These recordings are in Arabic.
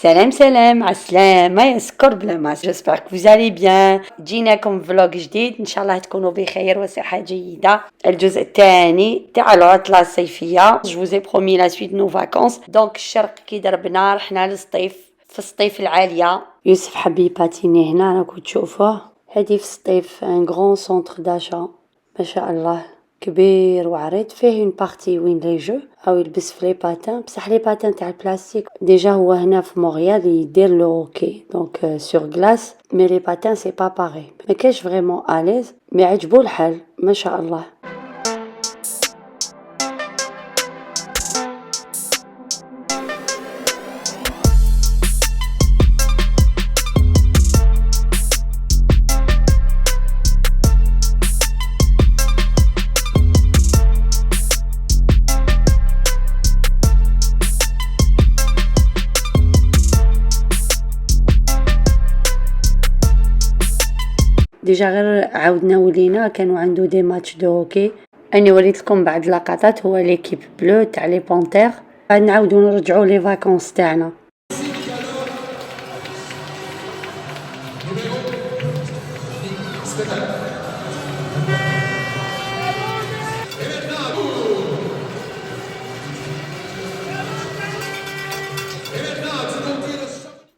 سلام سلام عالسلامة يا سكر بلا ماس. جيسبر كو فوزالي بيان. جيناكم فلوق جديد ان شاء الله تكونوا بخير وصحة جيدة. الجزء الثاني تاع العطلة الصيفية. جو فوزي برومي لا سويت نو فاكونس. دونك الشرق كي دربنا رحنا للصيف في الصيف العالية. يوسف حب يباتيني هنا راكو تشوفوه. هادي في الصيف ان غران سونتر داشا ما شاء الله كبير وعريض، فيه اون بارتي وين لي جو او يلبس في لي باتان، بصح لي باتان تاع البلاستيك ديجا هو هنا في مونريال يدير لو هوكي دونك سور غلاس، مي لي باتان سي با باغي، ما كاش فريمون اليز مي عجبو الحال ما شاء الله. ديجا غير عاودنا ولينا كانوا عنده دي ماتش دو هوكي. اني وريت لكم بعض لقطات، هو ليكيب بلو تاع لي بونتير. غادي نعاودو نرجعوا لي فاكونس تاعنا.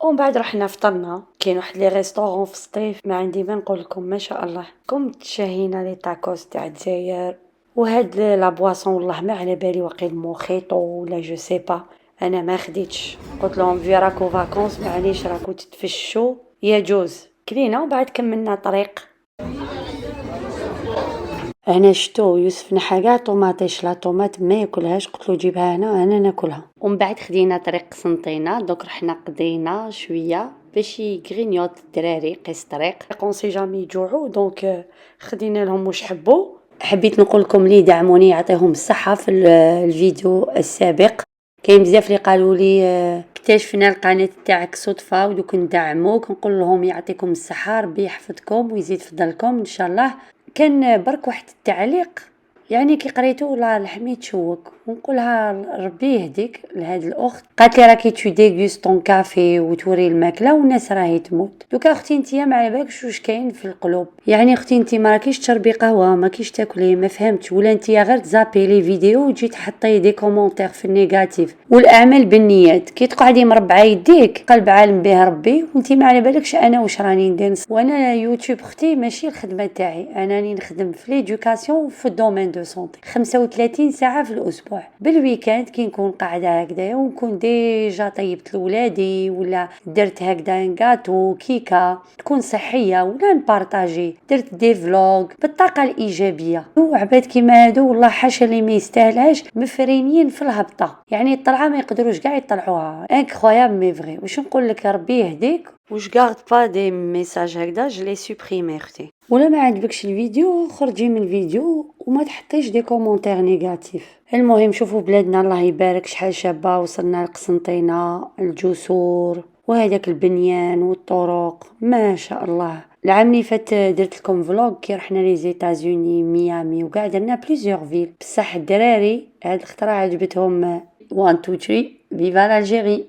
ومن بعد رحنا فطرنا. كاين واحد لي ريستورون في الصيف ما عندي ما نقول لكم ما شاء الله. كم تشاهينا لي تاكوس تاع الجزائر وهاد لا بواسون، والله ما على بالي واقيل موخيطو ولا جو سي با. انا ما خديتش، قلت لهم في راكو فاكونس معليش راكو تتفشوا يجوز. كلينا وبعد كملنا طريق. انا شتو يوسف نحا طوماطيش، لا طوماط ما ياكلهاش، قلت له جيبها هنا انا ناكلها. ومن بعد خدينا طريق قسنطينه. دوك رحنا قضينا شويه باش يغرينيوط الدراري قيس طريق قونسي جامي يجوعوا، دونك خدينا لهم واش حبوا. حبيت نقول لكم لي دعموني يعطيهم الصحه في الفيديو السابق. كاين بزاف اللي قالوا لي اكتشفنا القناه تاعك صدفه ودوك ندعموك، نقول لهم يعطيكم الصحه ربي يحفظكم ويزيد فضلكم ان شاء الله. كان برك واحد التعليق يعني كي قريته والله لحمي تشوك، ونقولها ربي يهديك لهاد الاخت. قالت لي راكي تو ديغوستون كافي وتوري الماكله والناس راهي تموت. دوكا اختي انتيا ما على بالكش واش كاين في القلوب، يعني اختي انتي ما راكيش تشربي قهوه ما كيش تاكلي ما فهمتش، ولا انتيا غير تزابي لي فيديو وتجي تحطي دي كومونتير في النيجاتيف. والاعمال بالنيات كي تقعدي مربعه يديك قلب عالم به ربي، وانتي ما على بالكش انا واش راني ندير. وانا يوتيوب اختي ماشي الخدمه تاعي، انا راني نخدم في ليدوكاسيون في الدومين دو سونتي 35 ساعه في الاسبوع. بالويكاند كي نكون قاعده هكذايا ونكون ديجا طيبت لولادي ولا درت هكذا نغاتو كيكه تكون صحيه ولا نبارطاجي، درت دي فلوغ بالطاقه الايجابيه. وعباد كيما هادو والله حاشا اللي ما يستاهلهاش مفرينين في الهبطه، يعني الطلعه ما يقدروش كاع يطلعوها انكرويابل مي فري. واش نقول لك ربي يهديك. واش غارد با دي ميساج هكذا جو لي سوبريمي اختي. ولا ما عجبكش الفيديو خرجي من الفيديو وما تحطيش دي كومونتير نيجاتيف. المهم شوفوا بلادنا الله يبارك شحال شابه، وصلنا لقسنطينه الجسور وهذاك البنيان والطرق ما شاء الله. العام اللي فات درت لكم فلوغ كي رحنا لي زيتازوني ميامي وكاع درنا بليزيور فيل. بصح الدراري هاد الاختراع عجبتهم 1 2 3 فيفا الجيري.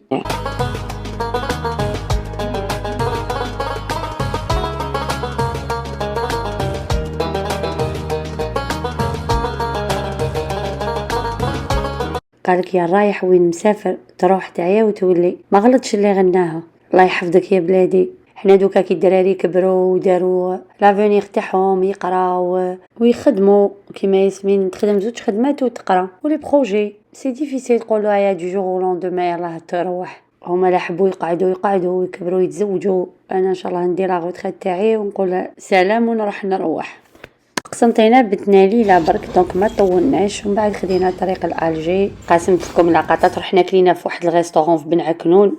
قالك يا رايح وين مسافر تروح تعيا وتولي. ما غلطش اللي غناها. الله يحفظك يا بلادي. حنا دوكا كي الدراري كبروا وداروا لافونيغ تاعهم يقراو ويخدموا كيما ياسمين تخدم زوج خدمات وتقرا ولي بروجي سي ديفيسيل تقولوا يا دو جور او لوندومي يلاه تروح. هما لا حبوا يقعدوا ويكبروا يتزوجوا. انا ان شاء الله ندير لا غوتريت تاعي ونقول سلام ونروح نروح. قسنطينه بتنا ليله برك دونك ما طولناش. ومن بعد خدينا طريق الالجي. قاسمت لكم لقطات. رحنا كلينا في واحد الريستورون في بن عكنون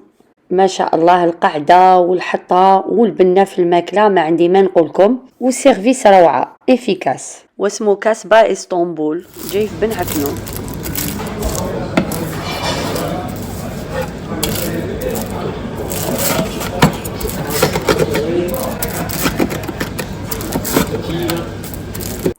ما شاء الله، القعده والحطه والبنه في الماكله ما عندي ما نقولكم، والسيرفيس روعه افيكاس. واسمو كاسبا اسطنبول جاي في بن عكنون.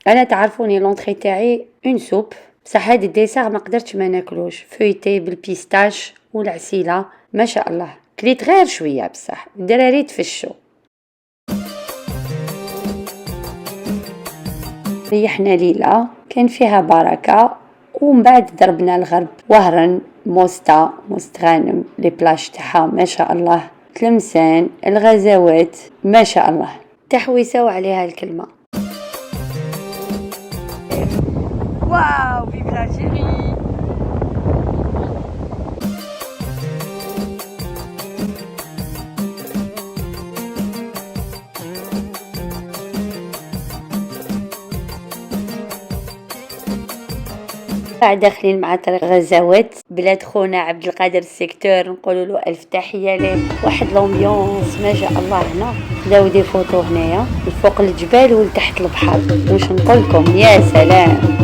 انا تعرفوني لونطري تاعي اون سوب، بصح هاد الديسير ما قدرتش ما ناكلوش. فويتي بالبيستاش والعسيله ما شاء الله. كليت غير شويه بصح الدراري تفشوا. ريحنا ليله كان فيها بركه، ومن بعد ضربنا الغرب وهران، موستا، موست غانم، لي بلاش تاعها ما شاء الله، تلمسان، الغزوات ما شاء الله، تحويسه وعليها الكلمه. واو فيف l'Algérie. بعد داخلين مع طريق غزوات بلاد خونا عبد القادر السيكتور، نقولوا له الف تحيه ليه. واحد لومبيونس ما شاء الله. هنا خداو دي فوتو هنايا فوق الجبال ولتحت البحر، واش نقول لكم يا سلام.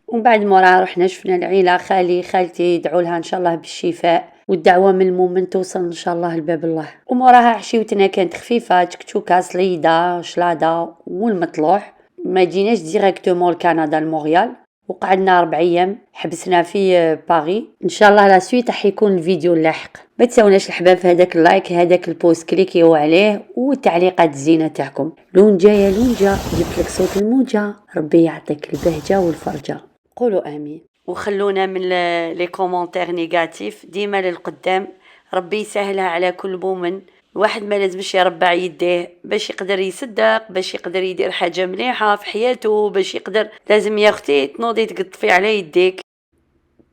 ومن بعد موراها رحنا شفنا العيله، خالي خالتي يدعوا لها ان شاء الله بالشفاء، والدعوه من المؤمن توصل ان شاء الله لباب الله. وموراها عشيوتنا كانت خفيفه، تكتوكا، صليده، شلاده والمطلوح. ما جيناش ديريكتومون لكندا لمونريال، وقعدنا 4 ايام حبسنا في باري. ان شاء الله لا سويت راح يكون الفيديو اللاحق. ما تساوناش الحباب في هذاك اللايك، هذاك البوست، كليكيو عليه، والتعليقات الزينه تاعكم. لونجا يا لونجا جبت لك صوت الموجه، ربي يعطيك البهجه والفرجه، قولوا امين. وخلونا من لي كومونتير نيجاتيف ديما للقدام، ربي يسهلها على كل مؤمن. الواحد ما لازمش يربع يديه باش يقدر يصدق، باش يقدر يدير حاجه مليحه في حياته، باش يقدر لازم يا اختي تنوضي تقطفي على يديك.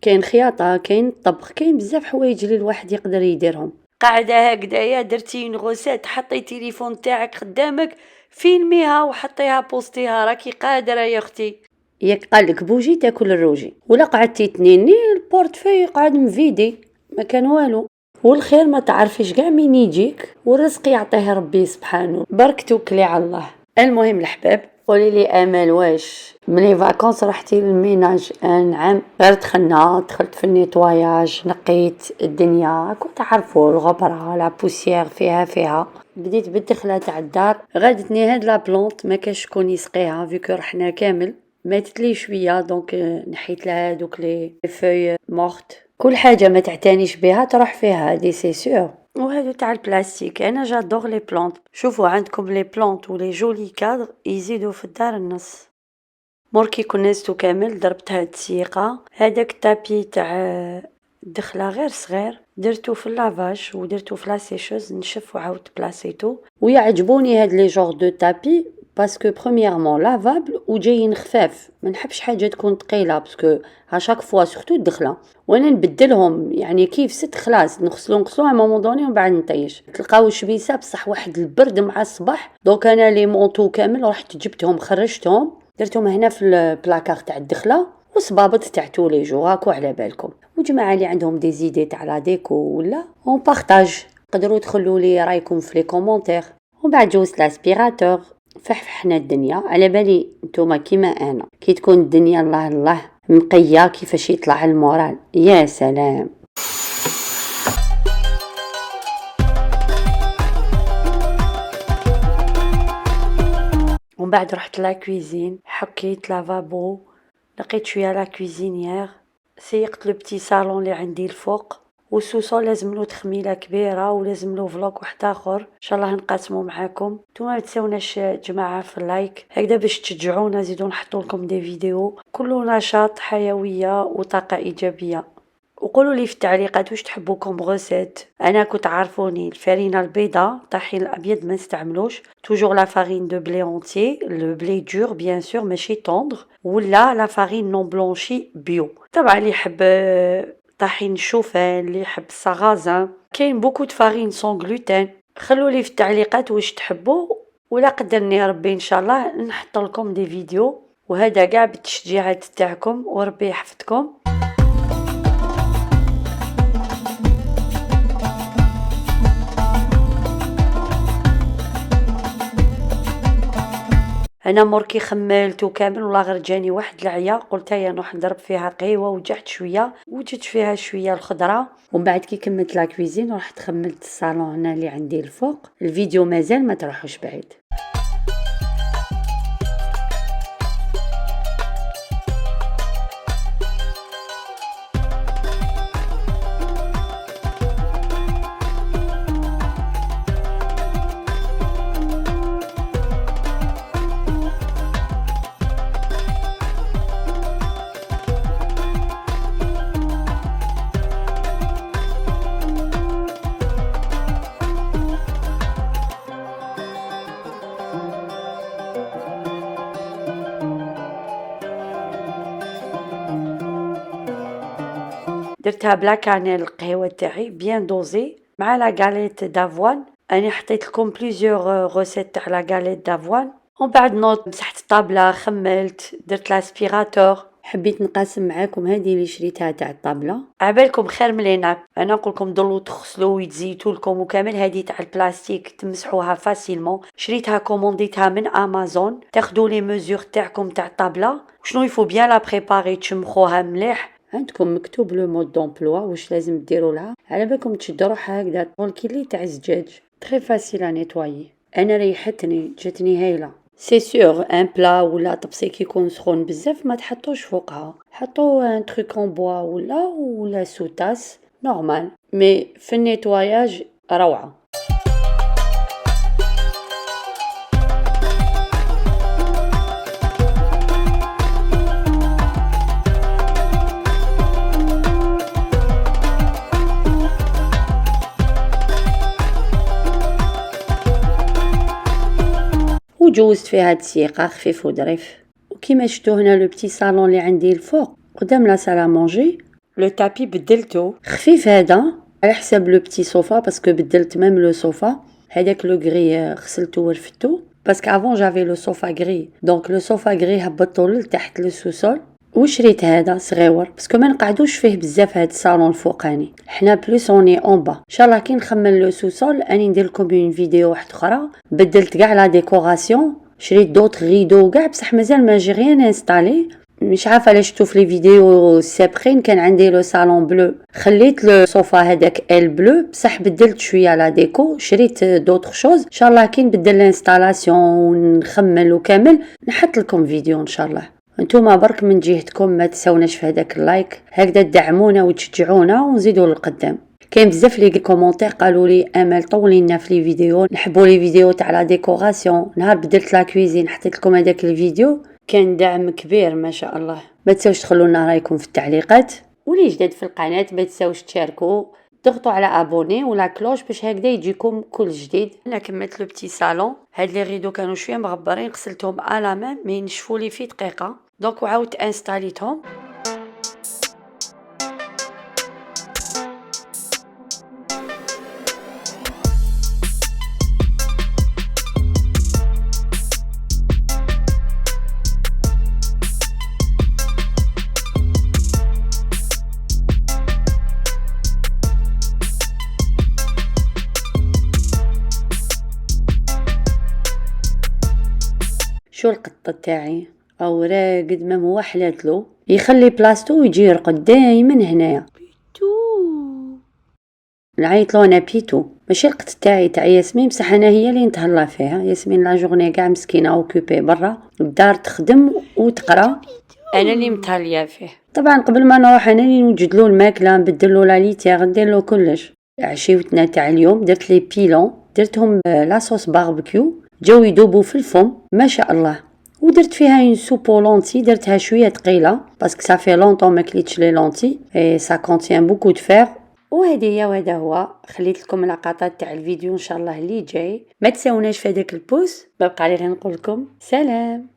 كاين خياطه، كاين طبخ، كاين بزاف حوايج اللي الواحد يقدر يديرهم. قاعده هكذايا درتي نغوسات، حطي تليفون تاعك قدامك، فيلميها وحطيها بوستيها، راكي قادره يا اختي. ياك قالك بوجي تاكل الروجي، ولا قعدتي تنيني البورتفوي قاعد مفيدي ما كان والو. والخير ما تعرفيش كاع مين يجيك، والرزق يعطيه ربي سبحانه، برك توكلي على الله. المهم الحباب، قولي لي امل، واش ملي فاكونس رحتي للميناج؟ نعم، غير دخلت في النيتواياج، نقيت الدنيا، كنت تعرفوا الغبره لا بوسيير فيها. بديت بالدخله تاع الدار، غادتني هاد لا بلونط ما كاش شكون يسقيها فيكو رحنا كامل، ماتت لي شويه دونك نحيت لها دوك لي فوي مورت. كل حاجه ما تعتنيش بها تروح فيها، دي سي سور. وهذا تاع البلاستيك، انا جادور لي بلانت. شوفوا عندكم لي بلانت ولي جولي كادر يزيدوا في الدار النص. موركي كنستو كامل ضربتها تسيقه. هذاك التابي تاع الدخله غير صغير، درتو في اللافاج ودرتو في لاسيشوز، نشف وعاود بلاصيتو. ويعجبوني هاد لي جور دو تابي باسكو برومييرمون لافابل وجايين خفاف، ما نحبش حاجه تكون ثقيله باسكو هاشاك فوا سورتو الدخله وانا نبدلهم، يعني كيف ست خلاص نغسلو ا مومون دوني ومن بعد نطيش. تلقاو شبيسه بصح واحد البرد مع الصباح، دونك انا لي مونطو كامل رحت جبتهم خرجتهم درتهم هنا في البلاكار تاع الدخله، وصبابط تاع تو لي جو هاكو على بالكم. وجماعه اللي عندهم دي زيدي تاع لا ديكو ولا اون بارطاج، تقدروا تخلوا لي رايكم في لي كومونتير. ومن بعد جوزت لاسبيراتور، فحفحنا الدنيا. على بالي نتوما كيما انا كي تكون الدنيا الله الله مقيه كيفاش يطلع المورال، يا سلام. ومن بعد رحت لا كويزين، حكيت لافابو، لقيت شويه لا كويزينيير، سيقت لو بتي صالون اللي عندي الفوق، والسوسول لازم له تخميله كبيره ولازم له فلوق واحد اخر ان شاء الله نقاسمه معاكم. نتوما ما تنساوناش جماعه في اللايك هكذا باش تشجعونا نزيدو نحطوا لكم دي فيديو كله نشاط حيويه وطاقه ايجابيه. وقولوا لي في التعليقات واش تحبوا كوم غوسيت. انا كنت عارفوني الفرينه البيضاء الطحين الابيض ما نستعملوش توجور لا فارين دو بلي اونتيي لو بلي دور بيان سور ماشي طوندغ ولا لا فارين نون بلونشي بيو. طبعا اللي يحب طحين الشوفان اللي يحب السغازان كاين بوكو د فارين سون غلوتين. خلوا لي في التعليقات واش تحبوا ولا قدرني ربي ان شاء الله نحط لكم دي فيديو. وهذا كاع بالتشجيعات تاعكم وربي يحفظكم. انا موركي خملت وكامل والله غير جاني واحد العيا قلت هيا نروح نضرب فيها قهوه وجعت شويه وجدت فيها شويه الخضره. ومن بعد كي كملت لا كويزين رحت خملت الصالون هنا اللي عندي الفوق. الفيديو مازال ما تروحوش بعيد. درتها بلا كانيل القهوه تاعي بيان دوزي مع لا غاليت دافوان. انا حطيت لكم بليزيور غوسيت تاع لا غاليت دافوان. ومن بعد نوض مسحت الطابله خملت درت لاسبيراتور. حبيت نقاسم معاكم هذه اللي شريتها تاع الطابله عبالكم خير من ليناب. انا نقول لكم ضلوا تغسلوا ويتزيتوا لكم وكامل. هذه تاع البلاستيك تمسحوها فاسيلمون. شريتها كومونديتها من امازون. تاخذوا لي ميزور تاعكم تاع الطابله وشنو يفو بيان لا بريباري تشمخوها مليح. عندكم مكتوب لو مود دومبلوا واش لازم ديروا لها على بالكم تشدوا روحها هكذا طولكيلي تاع الزجاج تري فاسيل ا نيتوايي. انا ريحتني جاتني هايله. سي سور ان بلا ولا طبسي كي يكون سخون بزاف ما تحطوش فوقها. حطوا ان تروك اون بوا ولا سوتاس نورمال مي في النيتواياج روعه. وجوزت فيها دسيقه خفيف وظريف. وكيما شفتوا هنا لو بتي صالون اللي عندي الفوق قدام لا سالا مونجي لو تابي بدلته خفيف هذا على حساب لو بتي صوفا باسكو بدلت ميم لو صوفا هذاك لو غري غسلته ورفدته باسكو افون جافي لو صوفا غري دونك لو صوفا غري هبطته لتحت لو سوسول. وشريت هذا صغيور باسكو ما نقعدوش فيه بزاف هذا الصالون الفوقاني حنا بلوس اوني اون با. ان شاء الله كي نخمل لو سوسول اني ندير لكم اون فيديو واحده اخرى. بدلت كاع لا ديكوراسيون شريت دوط غيدو كاع بصح مازال ما جي ريان انستالي. مش عارفه علاش شفتوا في لي فيديو سابقين كان عندي لو صالون بلو خليت لو صوفا هذاك ال بلو بصح بدلت شويه لا ديكو شريت دوطخ شوز. ان شاء الله كي نبدل الانستالاسيون ونخمل وكامل نحط لكم فيديو ان شاء الله. انتوما برك من جهتكم ما تساوناش في هذاك اللايك هكذا تدعمونا وتشجعونا ونزيدوا للقدام. كاين بزاف لي كومونتير قالوا لي امل طولي لنا في لي فيديو نحبوا لي فيديو تاع لا ديكوراسيون. نهار بدلت لا كويزين حطيت لكم هذاك الفيديو كان دعم كبير ما شاء الله. ما تنساوش تخلوا لنا رايكم في التعليقات. ولي جداد في القناه ما تنساوش تشاركوا ضغطوا على ابوني ولا كلوش باش هكذا يجيكم كل جديد. انا كملت لو بتي صالون. هاد لي ريدو كانوا شويه مغبرين غسلتهم على مان مي نشفوا لي في دقيقه دونك وعاودت انستاليتهم. شو القطه تاعي او راقد ما هو حلاتلو يخلي بلاستو ويجي يرقد دائما هنايا. بيتو نعيطلو انا بيتو ماشي القط تاعي تاع ياسمين بصح انا هي اللي نتهلا فيها. ياسمين لا جورني كاع مسكينه اوكوبي برا الدار تخدم وتقرا انا اللي متهليه فيه. طبعا قبل ما نروح انا اللي نوجد له الماكله، نبدل له لا ليتيغ، ندير له كلش. عشيوتنا تاع اليوم درت لي بيلون، درتهم لاصوص باربيكيو، جاو يذوبوا في الفم ما شاء الله. ودرت فيها اون سوبو لونتي، درتها شويه ثقيله باسكو صافي لونطون ما كليتش لي لونتي اي سا كونتيان بوكو دو فير. وهذه هي وهذا هو. خليت لكم لقطات تاع الفيديو ان شاء الله اللي جاي. ما تساوناش في هذاك البوس. بقى لي غير نقول لكم سلام.